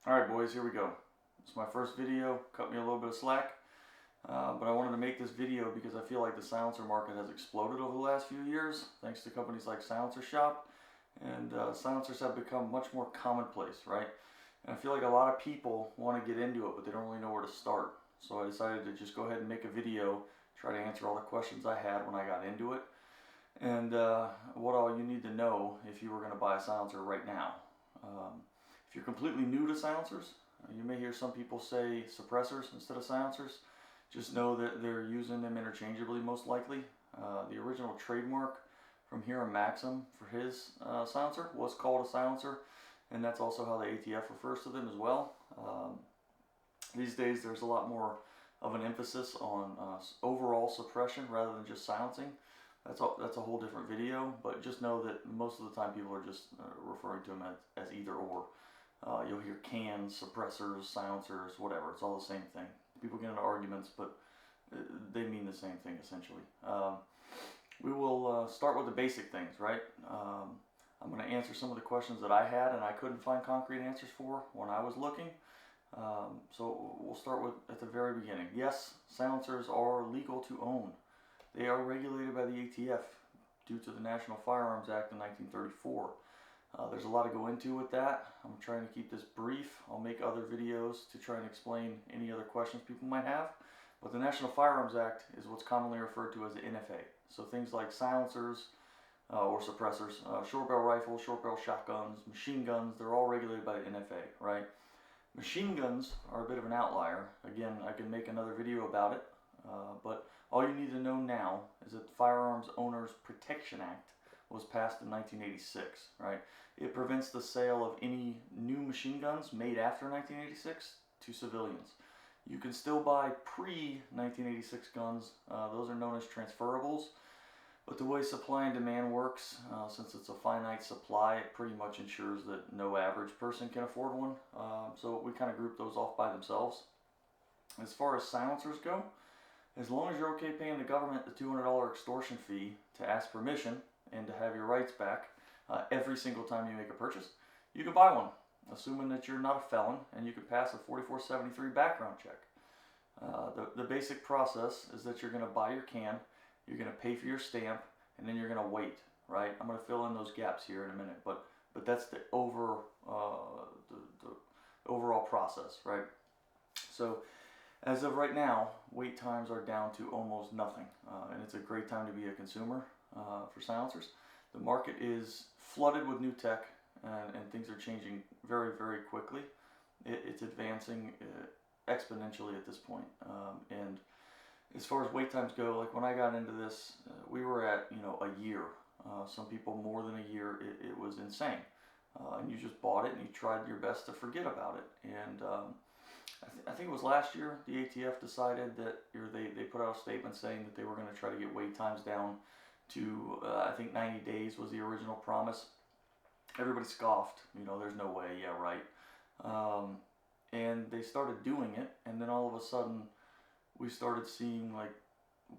Alright boys, here we go. It's my first video, cut me a little bit of slack, but I wanted to make this video because I feel like the silencer market has exploded over the last few years thanks to companies like Silencer Shop, and silencers have become much more commonplace, right? And I feel like a lot of people want to get into it, but they don't really know where to start. So I decided to just go ahead and make a video, try to answer all the questions I had when I got into it, and what all you need to know if you were going to buy a silencer right now. If you're completely new to silencers, you may hear some people say suppressors instead of silencers. Just know that they're using them interchangeably most likely. The original trademark from Hiram Maxim for his silencer was called a silencer, and that's also how the ATF refers to them as well. These days there's a lot more of an emphasis on overall suppression rather than just silencing. That's a whole different video, but just know that most of the time people are just referring to them as either or. You'll hear cans, suppressors, silencers, whatever. It's all the same thing. People get into arguments, but they mean the same thing essentially. We will start with the basic things, right? I'm going to answer some of the questions that I had and I couldn't find concrete answers for when I was looking. So we'll start with at the very beginning. Yes, silencers are legal to own. They are regulated by the ATF due to the National Firearms Act in 1934. There's a lot to go into with that. I'm trying to keep this brief. I'll make other videos to try and explain any other questions people might have. But the National Firearms Act is what's commonly referred to as the NFA. So things like silencers or suppressors, short barrel rifles, short barrel shotguns, machine guns, they're all regulated by the NFA, right? Machine guns are a bit of an outlier. Again, I can make another video about it. But all you need to know now is that the Firearms Owners Protection Act was passed in 1986, right? It prevents the sale of any new machine guns made after 1986 to civilians. You can still buy pre-1986 guns. Those are known as transferables. But the way supply and demand works, since it's a finite supply, it pretty much ensures that no average person can afford one. So we kind of group those off by themselves. As far as silencers go, as long as you're okay paying the government the $200 extortion fee to ask permission and to have your rights back every single time you make a purchase, you can buy one, assuming that you're not a felon and you can pass a 4473 background check. The basic process is that you're going to buy your can, you're going to pay for your stamp, and then you're going to wait, right? I'm going to fill in those gaps here in a minute, but that's the overall process, right? So as of right now, wait times are down to almost nothing, and it's a great time to be a consumer for silencers. The market is flooded with new tech, and things are changing very, very quickly. It's advancing exponentially at this point. And as far as wait times go, like when I got into this, we were at a year. Some people more than a year. It was insane. And you just bought it and you tried your best to forget about it. And I think it was last year the ATF decided that, or they put out a statement saying that they were going to try to get wait times down to I think 90 days was the original promise. Everybody scoffed, there's no way, yeah, right. And they started doing it, and then all of a sudden we started seeing like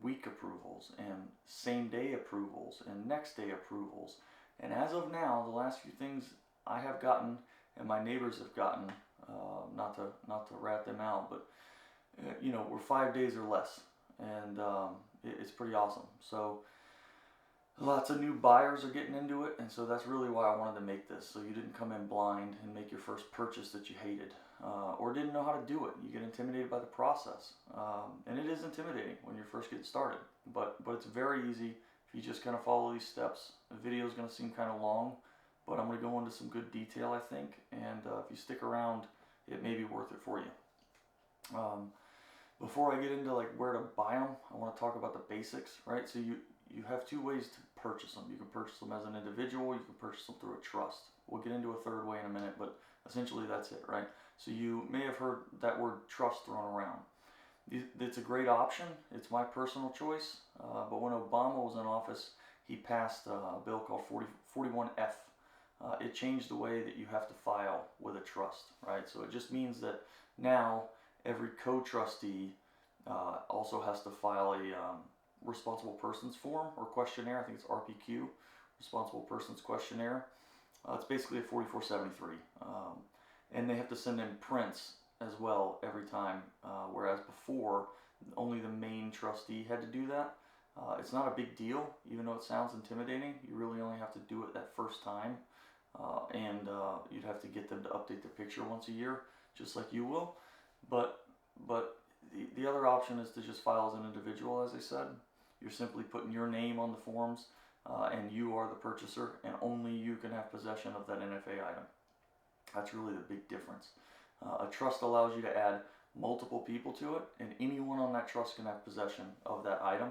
week approvals and same day approvals and next day approvals. And as of now, the last few things I have gotten and my neighbors have gotten, not to rat them out, but we're 5 days or less, and it's pretty awesome. So lots of new buyers are getting into it, and so that's really why I wanted to make this, so you didn't come in blind and make your first purchase that you hated, or didn't know how to do it. You get intimidated by the process, and it is intimidating when you're first getting started, but it's very easy if you just kind of follow these steps. The video is going to seem kind of long, but I'm going to go into some good detail, I think, and if you stick around, it may be worth it for you. Before I get into like where to buy them, I want to talk about the basics, right? So you have two ways to purchase them. You can purchase them as an individual, you can purchase them through a trust. We'll get into a third way in a minute, but essentially that's it, right? So you may have heard that word trust thrown around. It's a great option. It's my personal choice, but when Obama was in office, he passed a bill called 41F. It changed the way that you have to file with a trust, right? So it just means that now every co-trustee also has to file a responsible persons form or questionnaire. I think it's RPQ, responsible persons questionnaire. It's basically a 4473. and they have to send in prints as well every time, whereas before only the main trustee had to do that. It's not a big deal, even though it sounds intimidating. You really only have to do it that first time, and you'd have to get them to update the picture once a year, just like you will. But the other option is to just file as an individual, as I said. You're simply putting your name on the forms, and you are the purchaser, and only you can have possession of that NFA item. That's really the big difference. A trust allows you to add multiple people to it, and anyone on that trust can have possession of that item.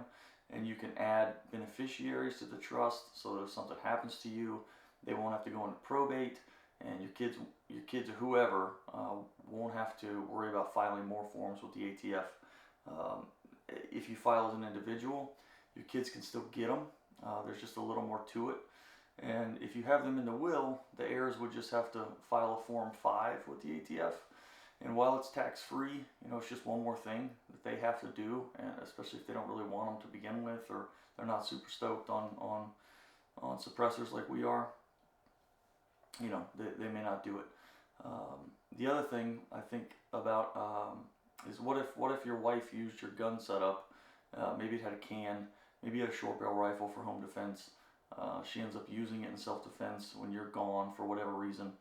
And you can add beneficiaries to the trust, so that if something happens to you, they won't have to go into probate, and your kids or whoever won't have to worry about filing more forms with the ATF. If you file as an individual, your kids can still get them. There's just a little more to it. And if you have them in the will, the heirs would just have to file a Form 5 with the ATF. And while it's tax-free, it's just one more thing that they have to do, and especially if they don't really want them to begin with, or they're not super stoked on suppressors like we are. They may not do it. The other thing I think about is what if your wife used your gun setup? Maybe it had a can, maybe you had a short barrel rifle for home defense. She ends up using it in self-defense when you're gone for whatever reason.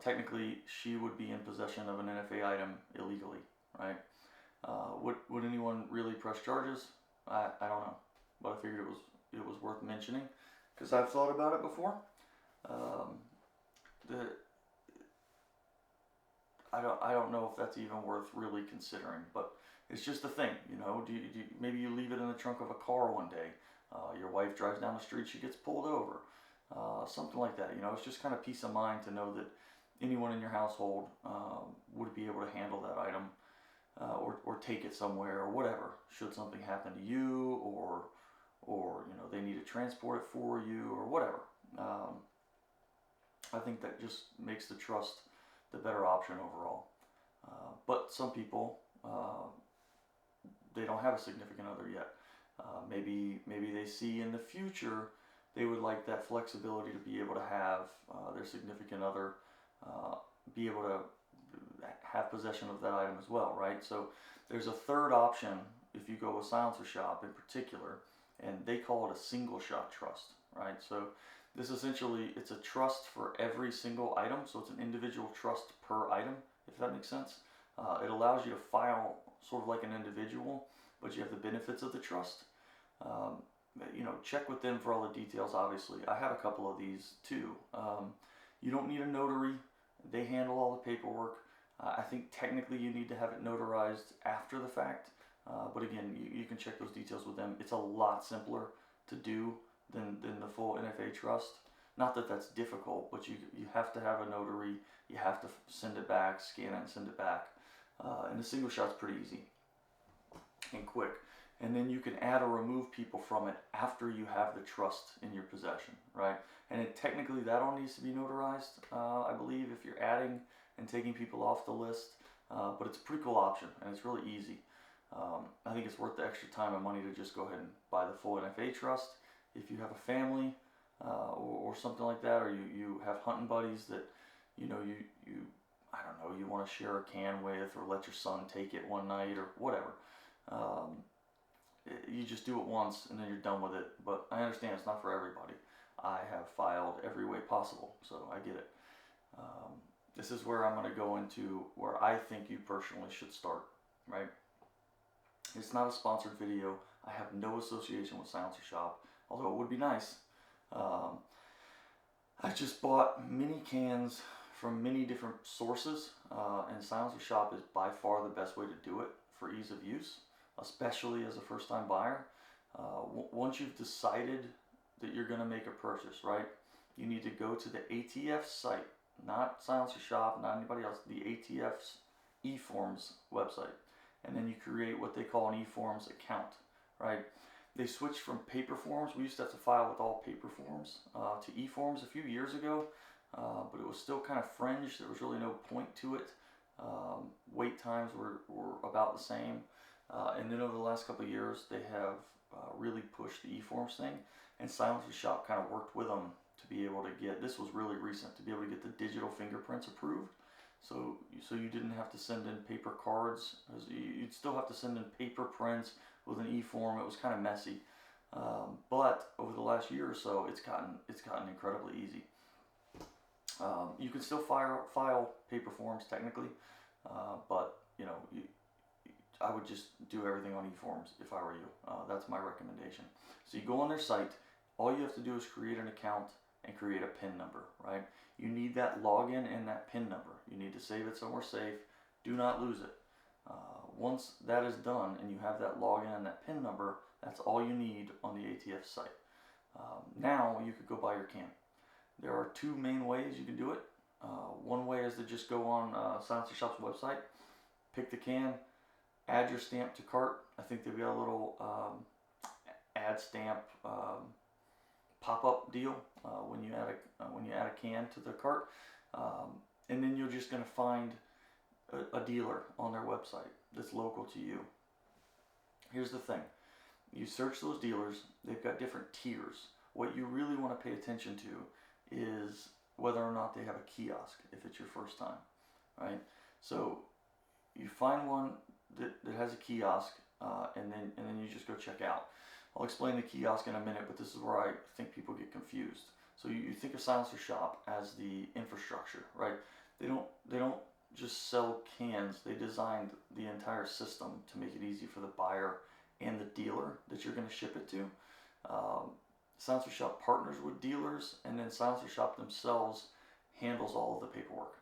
Technically, she would be in possession of an NFA item illegally, right? Would anyone really press charges? I don't know, but I figured it was worth mentioning because I've thought about it before. I don't know if that's even worth really considering, but it's just a thing, maybe you leave it in the trunk of a car one day. Your wife drives down the street, she gets pulled over. Something like that, it's just kind of peace of mind to know that anyone in your household would be able to handle that item, or take it somewhere or whatever, should something happen to you, or they need to transport it for you or whatever. I think that just makes the trust the better option overall. But some people, they don't have a significant other yet. Maybe they see in the future they would like that flexibility to be able to have their significant other be able to have possession of that item as well, right? So there's a third option if you go with Silencer Shop in particular, and they call it a single shot trust, right? So this essentially, it's a trust for every single item, so it's an individual trust per item, if that makes sense. It allows you to file sort of like an individual, but you have the benefits of the trust. Check with them for all the details, obviously. I have a couple of these too. You don't need a notary. They handle all the paperwork. I think technically you need to have it notarized after the fact. But again, you can check those details with them. It's a lot simpler to do than the full NFA trust. Not that that's difficult, but you have to have a notary. You have to send it back, scan it and send it back. And the single shot's pretty easy and quick. And then you can add or remove people from it after you have the trust in your possession, right? And technically that all needs to be notarized, I believe, if you're adding and taking people off the list. But it's a pretty cool option, and it's really easy. I think it's worth the extra time and money to just go ahead and buy the full NFA trust. If you have a family or something like that, or you have hunting buddies that you I don't know, you want to share a can with, or let your son take it one night or whatever. You just do it once and then you're done with it. But I understand it's not for everybody. I have filed every way possible, so I get it. This is where I'm going to go into where I think you personally should start, right? It's not a sponsored video. I have no association with Silencer Shop, although it would be nice. I just bought many cans from many different sources, and Silencer Shop is by far the best way to do it for ease of use, especially as a first-time buyer. Once you've decided that you're going to make a purchase, right, you need to go to the ATF site, not Silencer Shop, not anybody else, the ATF's eForms website, and then you create what they call an eForms account, right? They switched from paper forms. We used to have to file with all paper forms to eForms a few years ago, but it was still kind of fringe. There was really no point to it. Wait times were about the same. And then over the last couple of years, they have really pushed the eForms thing, and Silencer Shop kind of worked with them to be able to get, this was really recent, to be able to get the digital fingerprints approved. so you didn't have to send in paper cards. You'd still have to send in paper prints with an e-form. It was kind of messy, but over the last year or so, it's gotten incredibly easy. You can still file paper forms technically, but you know, I would just do everything on e-forms if I were you. That's my recommendation. So you go on their site. All you have to do is create an account and create a PIN number, right? You need that login and that PIN number. You need to save it somewhere safe. Do not lose it. Once that is done and you have that login and that PIN number, that's all you need on the ATF site. Now you could go buy your can. There are two main ways you can do it. One way is to just go on Silencer Shop's website, pick the can, add your stamp to cart. I think they've got a little add stamp pop-up deal when you add a can to the cart, and then you're just going to find a dealer on their website that's local to you. Here's the thing: you search those dealers. They've got different tiers. What you really want to pay attention to is whether or not they have a kiosk if it's your first time, right? So you find one that has a kiosk, and then you just go check out. I'll explain the kiosk in a minute, but this is where I think people get confused. So you think of Silencer Shop as the infrastructure, right? They don't just sell cans. They designed the entire system to make it easy for the buyer and the dealer that you're going to ship it to. Silencer Shop partners with dealers, and then Silencer Shop themselves handles all of the paperwork.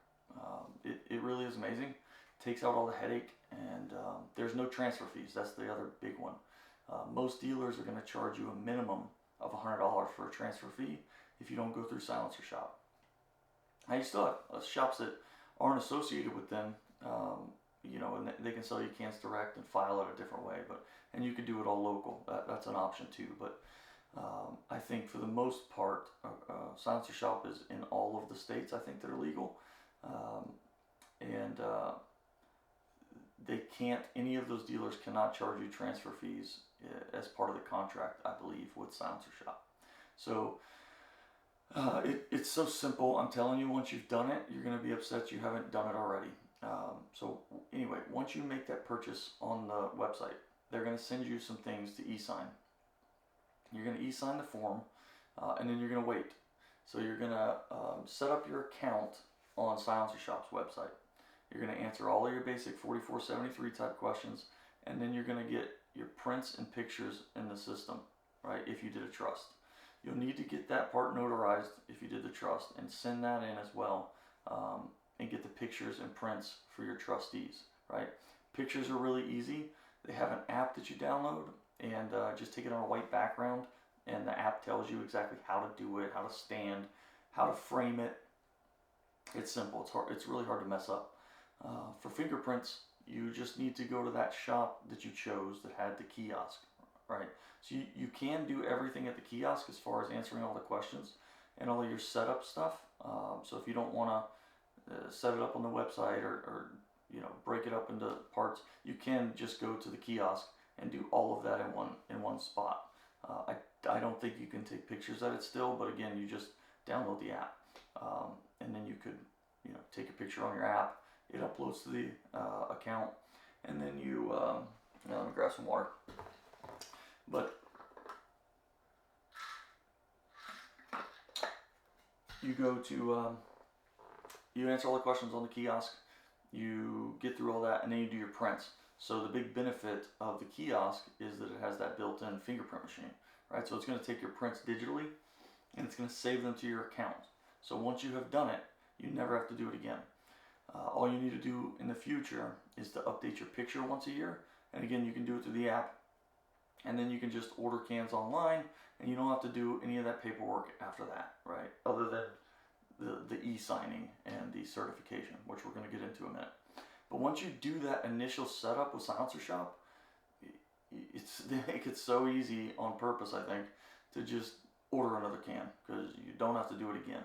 It really is amazing. Takes out all the headache, and there's no transfer fees. That's the other big one. Most dealers are going to charge you a minimum of $100 for a transfer fee if you don't go through Silencer Shop. Now you still have shops that aren't associated with them, you know, and they can sell you cans direct and file it a different way, and you could do it all local. That's an option too, but I think for the most part, Silencer Shop is in all of the states, I think, that are legal, and any of those dealers cannot charge you transfer fees as part of the contract, I believe, with Silencer Shop. So it's so simple. I'm telling you, once you've done it, you're going to be upset you haven't done it already. So anyway, once you make that purchase on the website, they're going to send you some things to e-sign. You're going to e-sign the form, and then you're going to wait. So you're going to set up your account on Silencer Shop's website. You're going to answer all of your basic 4473 type questions, and then you're going to get your prints and pictures in the system, right, if you did a trust. You'll need to get that part notarized if you did the trust, and send that in as well, and get the pictures and prints for your trustees, right? Pictures are really easy. They have an app that you download, and just take it on a white background, and the app tells you exactly how to do it, how to stand, how to frame it. It's simple. It's really hard to mess up. For fingerprints, you just need to go to that shop that you chose that had the kiosk, right? So you can do everything at the kiosk as far as answering all the questions and all of your setup stuff. So if you don't want to set it up on the website or you know, break it up into parts, you can just go to the kiosk and do all of that in one spot. I don't think you can take pictures of it still, but again, you just download the app, and then you could, you know, take a picture on your app. It uploads to the account, and then you let me grab some water. But you go to you answer all the questions on the kiosk. You get through all that, and then you do your prints. So the big benefit of the kiosk is that it has that built-in fingerprint machine, right? So it's going to take your prints digitally, and it's going to save them to your account. So once you have done it, you never have to do it again. All you need to do in the future is to update your picture once a year, and again, you can do it through the app, and then you can just order cans online, and you don't have to do any of that paperwork after that, right? Other than the e-signing and the certification, which we're going to get into in a minute. But once you do that initial setup with Silencer Shop, they make it so easy on purpose, I think, to just order another can, because you don't have to do it again.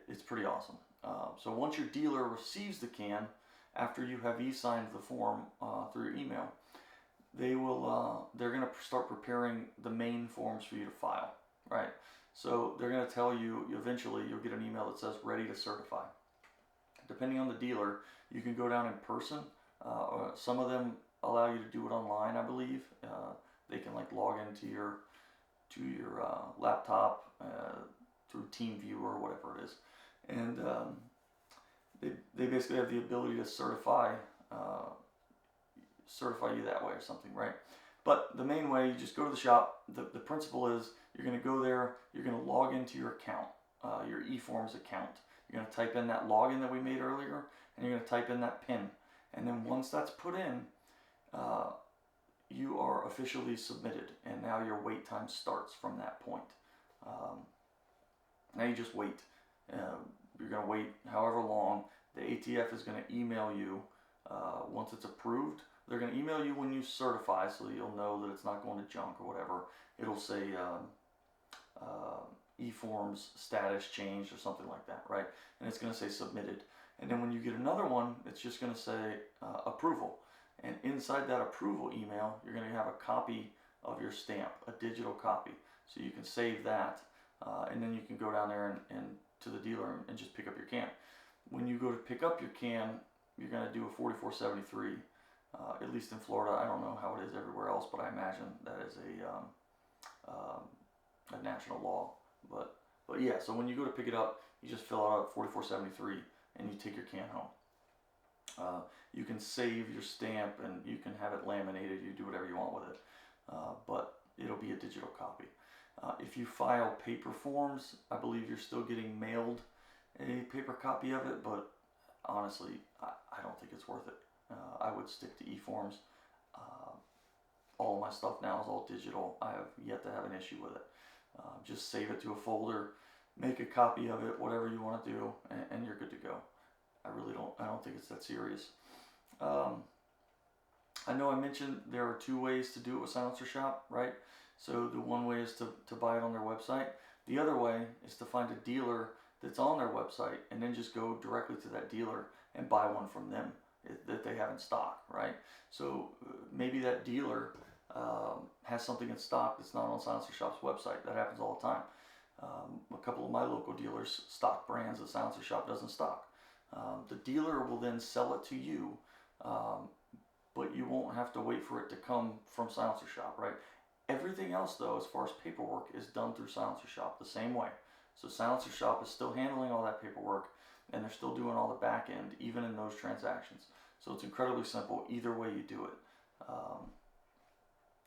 It's pretty awesome. So once your dealer receives the can, after you have e-signed the form through your email, they're going to start preparing the main forms for you to file, right? So they're going to tell you, eventually you'll get an email that says ready to certify. depending on the dealer, you can go down in person. Or some of them allow you to do it online, I believe. They can like log into your laptop through TeamViewer or whatever it is, and they basically have the ability to certify you that way or something, right? But the main way, you just go to the shop. The principle is you're going to go there, you're going to log into your account, your eForms account. You're going to type in that login that we made earlier, and you're going to type in that PIN. And then once that's put in, you are officially submitted, and now your wait time starts from that point. Now you just wait. You're going to wait however long. The ATF is going to email you once it's approved. They're going to email you when you certify, so that you'll know that it's not going to junk or whatever. It'll say eForms status changed or something like that, right? And it's going to say submitted. And then when you get another one, it's just going to say approval. And inside that approval email, you're going to have a copy of your stamp, a digital copy. So you can save that, and then you can go down there and to the dealer and just pick up your can. When you go to pick up your can, you're going to do a 4473. At least in Florida, I don't know how it is everywhere else, but I imagine that is a national law. But yeah, so when you go to pick it up, you just fill out 4473 and you take your can home. You can save your stamp and you can have it laminated. You do whatever you want with it, but it'll be a digital copy. If you file paper forms, I believe you're still getting mailed a paper copy of it, but honestly, I don't think it's worth it. I would stick to eForms. All of my stuff now is all digital. I have yet to have an issue with it. Just save it to a folder, make a copy of it, whatever you want to do, and you're good to go. I don't think it's that serious. I know I mentioned there are two ways to do it with Silencer Shop, right? So the one way is to buy it on their website. The other way is to find a dealer that's on their website and then just go directly to that dealer and buy one from them that they have in stock, right? So maybe that dealer has something in stock that's not on Silencer Shop's website. That happens all the time. A couple of my local dealers stock brands that Silencer Shop doesn't stock. The dealer will then sell it to you, but you won't have to wait for it to come from Silencer Shop, right? Everything else, though, as far as paperwork, is done through Silencer Shop the same way. So Silencer Shop is still handling all that paperwork, and they're still doing all the back end, even in those transactions. So it's incredibly simple either way you do it.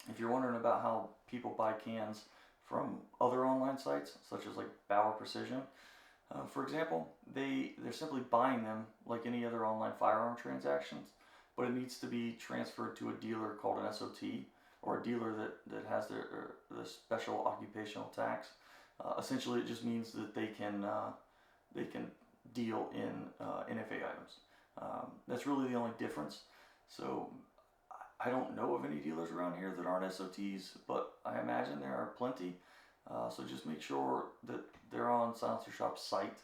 If you're wondering about how people buy cans from other online sites, such as like Bauer Precision, for example, they're simply buying them like any other online firearm transactions, but it needs to be transferred to a dealer called an SOT, or a dealer that has the special occupational tax. Essentially, it just means that they can deal in NFA items. That's really the only difference. So I don't know of any dealers around here that aren't SOTs, but I imagine there are plenty. So just make sure that they're on Silencer Shop's site,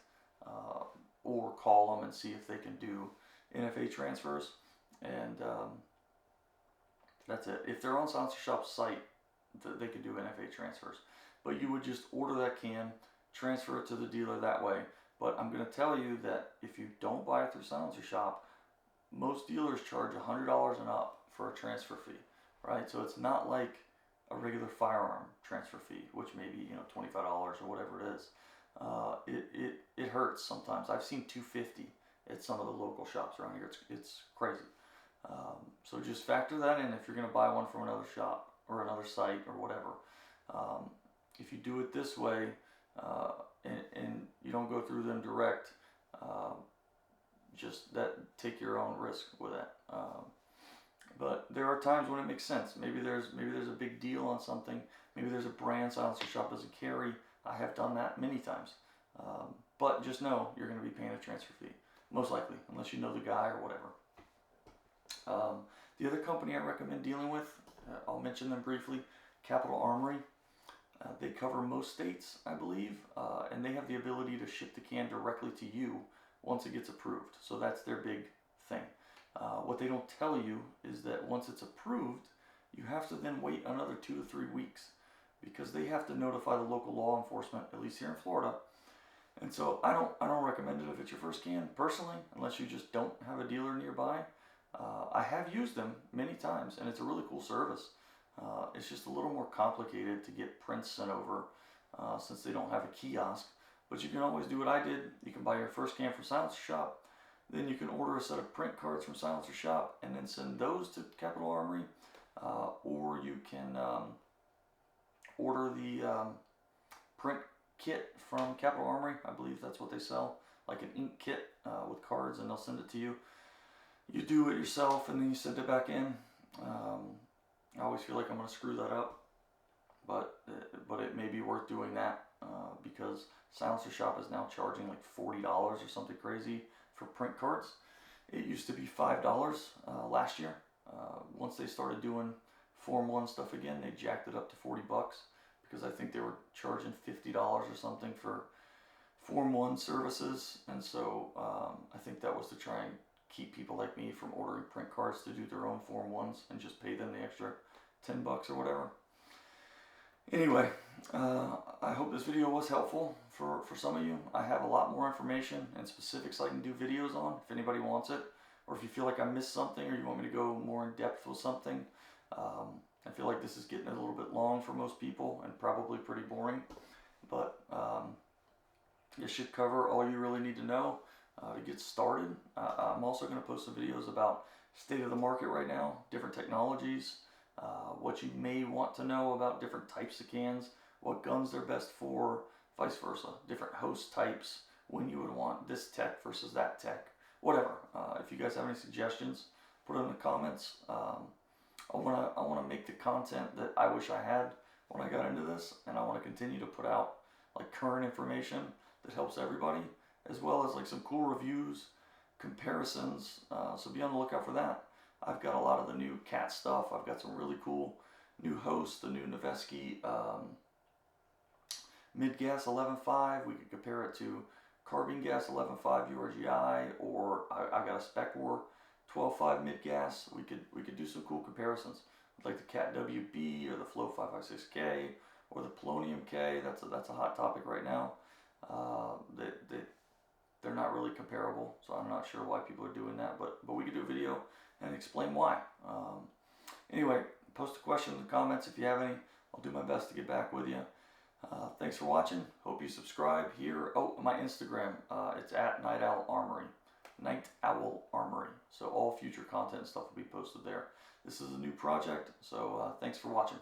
or call them and see if they can do NFA transfers. And that's it. If they're on Silencer Shop's site, they can do NFA transfers. But you would just order that can, transfer it to the dealer that way. But I'm going to tell you that if you don't buy it through Silencer Shop, most dealers charge $100 and up for a transfer fee, right? So it's not like a regular firearm transfer fee, which may be $25 or whatever it is. It hurts sometimes. I've seen $250 at some of the local shops around here. It's crazy. So just factor that in if you're going to buy one from another shop or another site or whatever. If you do it this way and you don't go through them direct, just take your own risk with that. But there are times when it makes sense. Maybe there's a big deal on something. Maybe there's a brand Silencer Shop doesn't carry. I have done that many times. But just know you're going to be paying a transfer fee, most likely, unless you know the guy or whatever. The other company I recommend dealing with, I'll mention them briefly, Capital Armory. They cover most states, I believe, and they have the ability to ship the can directly to you once it gets approved. So that's their big thing. What they don't tell you is that once it's approved, you have to then wait another 2 to 3 weeks, because they have to notify the local law enforcement, at least here in Florida, And so I don't recommend it if it's your first can personally, unless you just don't have a dealer nearby. I have used them many times, and it's a really cool service. It's just a little more complicated to get prints sent over since they don't have a kiosk. But you can always do what I did. You can buy your first can from Silencer Shop. Then you can order a set of print cards from Silencer Shop and then send those to Capital Armory. Or you can order the print kit from Capital Armory. I believe that's what they sell, like an ink kit with cards, and they'll send it to you. You do it yourself and then you send it back in. I always feel like I'm going to screw that up, but it may be worth doing that because Silencer Shop is now charging like $40 or something crazy for print cards. It used to be $5 last year. Once they started doing Form 1 stuff again, they jacked it up to $40 because I think they were charging $50 or something for Form 1 services, and so I think that was to try and keep people like me from ordering print cards to do their own Form 1s and just pay them the extra $10 or whatever. Anyway, I hope this video was helpful for some of you. I have a lot more information and specifics I can do videos on if anybody wants it, or if you feel like I missed something or you want me to go more in depth with something. I feel like this is getting a little bit long for most people and probably pretty boring, but it should cover all you really need to know to get started. I'm also going to post some videos about state of the market right now, different technologies, what you may want to know about different types of cans, what guns they're best for, vice versa, different host types, when you would want this tech versus that tech, whatever. If you guys have any suggestions, put it in the comments. I want to make the content that I wish I had when I got into this, and I want to continue to put out like current information that helps everybody, as well as like some cool reviews, comparisons, so be on the lookout for that. I've got a lot of the new cat stuff. I've got some really cool new hosts, the new Noveske mid-gas 11.5. We could compare it to carbine gas 11.5 URGI, or I got a Spec War 12.5 mid-gas. We could do some cool comparisons, like the Cat WB or the Flow 556K or the Polonium K. That's a hot topic right now. They're not really comparable, so I'm not sure why people are doing that, but we could do a video and explain why. Anyway, post a question in the comments if you have any. I'll do my best to get back with you. Thanks for watching. Hope you subscribe here. Oh, my Instagram, it's at Night Owl Armory. Night Owl Armory. So all future content and stuff will be posted there. This is a new project, so thanks for watching.